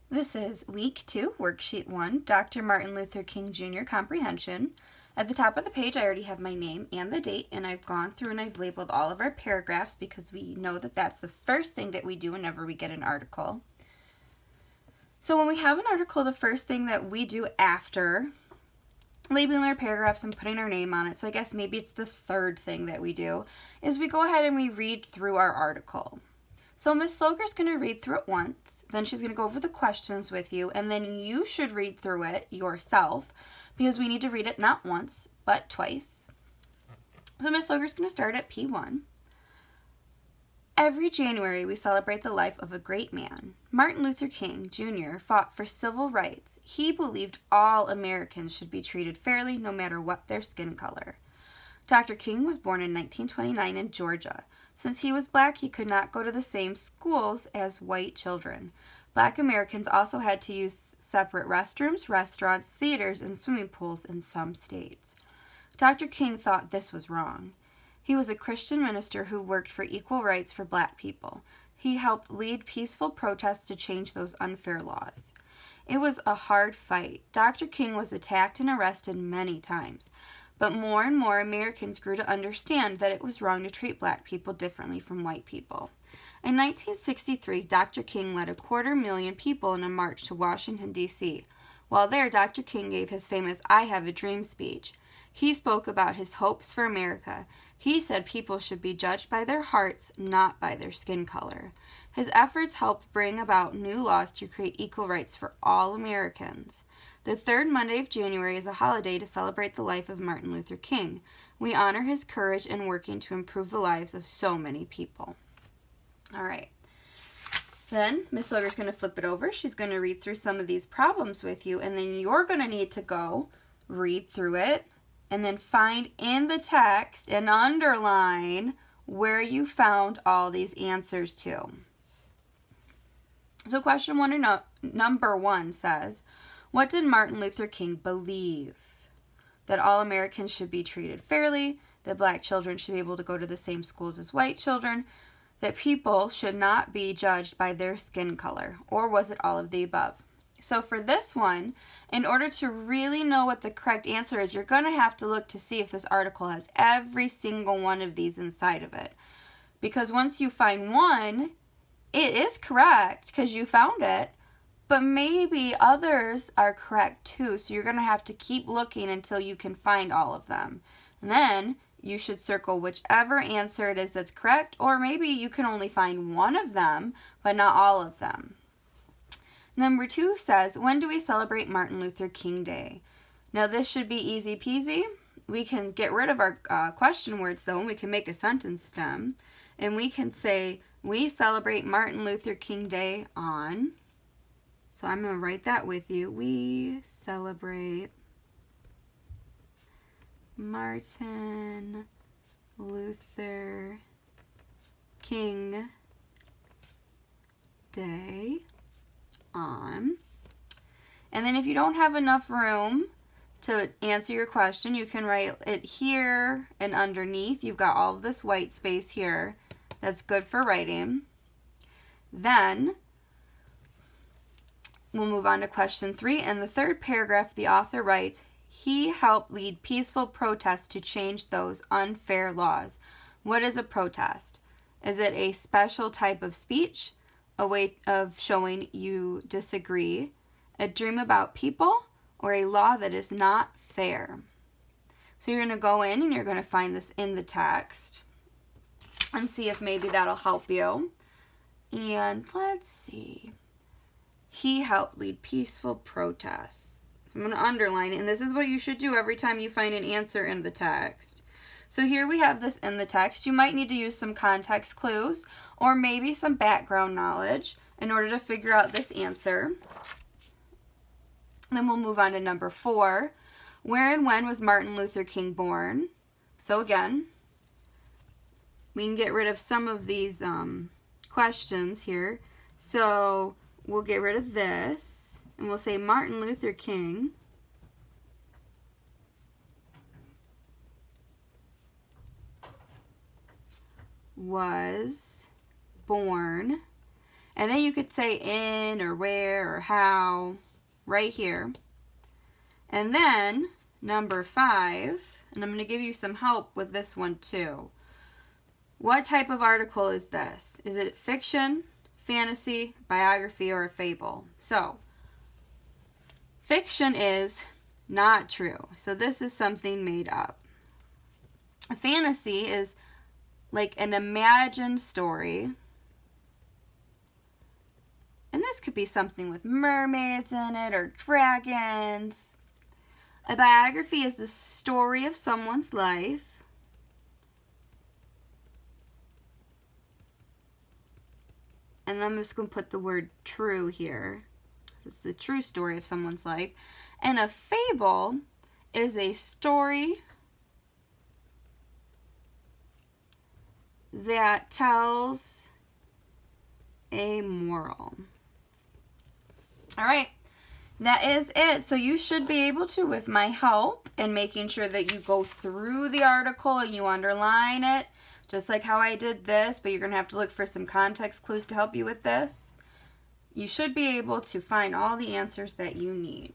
This is Week 2, Worksheet 1, Dr. Martin Luther King Jr. Comprehension. At the top of the page, I already have my name and the date, and I've gone through and I've labeled all of our paragraphs because we know that that's the first thing that we do whenever we get an article. So when we have an article, the first thing that we do after labeling our paragraphs and putting our name on it, so I guess maybe it's the third thing that we do, is we go ahead and we read through our article. So Ms. Sloger's going to read through it once, then she's going to go over the questions with you, and then you should read through it yourself because we need to read it not once, but twice. So Ms. Sloger's going to start at P1. Every January we celebrate the life of a great man. Martin Luther King Jr. fought for civil rights. He believed all Americans should be treated fairly no matter what their skin color. Dr. King was born in 1929 in Georgia. Since he was black, he could not go to the same schools as white children. Black Americans also had to use separate restrooms, restaurants, theaters, and swimming pools in some states. Dr. King thought this was wrong. He was a Christian minister who worked for equal rights for black people. He helped lead peaceful protests to change those unfair laws. It was a hard fight. Dr. King was attacked and arrested many times. But more and more Americans grew to understand that it was wrong to treat black people differently from white people. In 1963, Dr. King led 250,000 people in a march to Washington, D.C. While there, Dr. King gave his famous I Have a Dream speech. He spoke about his hopes for America. He said people should be judged by their hearts, not by their skin color. His efforts helped bring about new laws to create equal rights for all Americans. The third Monday of January is a holiday to celebrate the life of Martin Luther King. We honor his courage in working to improve the lives of so many people. All right. Then Ms. Sloger's going to flip it over. She's going to read through some of these problems with you, and then you're going to need to go read through it and then find in the text and underline where you found all these answers to. So question number 1 says, what did Martin Luther King believe? That all Americans should be treated fairly, that black children should be able to go to the same schools as white children, that people should not be judged by their skin color, or was it all of the above? So for this one, in order to really know what the correct answer is, you're going to have to look to see if this article has every single one of these inside of it. Because once you find one, it is correct because you found it. But maybe others are correct too, so you're going to have to keep looking until you can find all of them. And then you should circle whichever answer it is that's correct, or maybe you can only find one of them, but not all of them. Number 2 says, when do we celebrate Martin Luther King Day? Now this should be easy peasy. We can get rid of our question words though, and we can make a sentence stem. And we can say, we celebrate Martin Luther King Day on... So I'm going to write that with you. We celebrate Martin Luther King Day on. And then if you don't have enough room to answer your question, you can write it here and underneath. You've got all of this white space here. That's good for writing. Then we'll move on to question 3. In the third paragraph, the author writes, he helped lead peaceful protests to change those unfair laws. What is a protest? Is it a special type of speech, a way of showing you disagree, a dream about people, or a law that is not fair? So you're going to go in and you're going to find this in the text and see if maybe that'll help you. And let's see. He helped lead peaceful protests. So I'm going to underline it, and this is what you should do every time you find an answer in the text. So here we have this in the text. You might need to use some context clues or maybe some background knowledge in order to figure out this answer. Then we'll move on to number 4. Where and when was Martin Luther King born? So again, we can get rid of some of these questions here. So we'll get rid of this, and we'll say Martin Luther King was born And then you could say in or where or how right here. And then number 5, and I'm going to give you some help with this one too. What type of article is this? Is it fiction, fantasy, biography, or a fable? So, fiction is not true. So this is something made up. A fantasy is like an imagined story. And this could be something with mermaids in it or dragons. A biography is the story of someone's life. And I'm just going to put the word true here. It's the true story of someone's life. And a fable is a story that tells a moral. All right, that is it. So you should be able to, with my help and making sure that you go through the article and you underline it, just like how I did this, but you're going to have to look for some context clues to help you with this. You should be able to find all the answers that you need.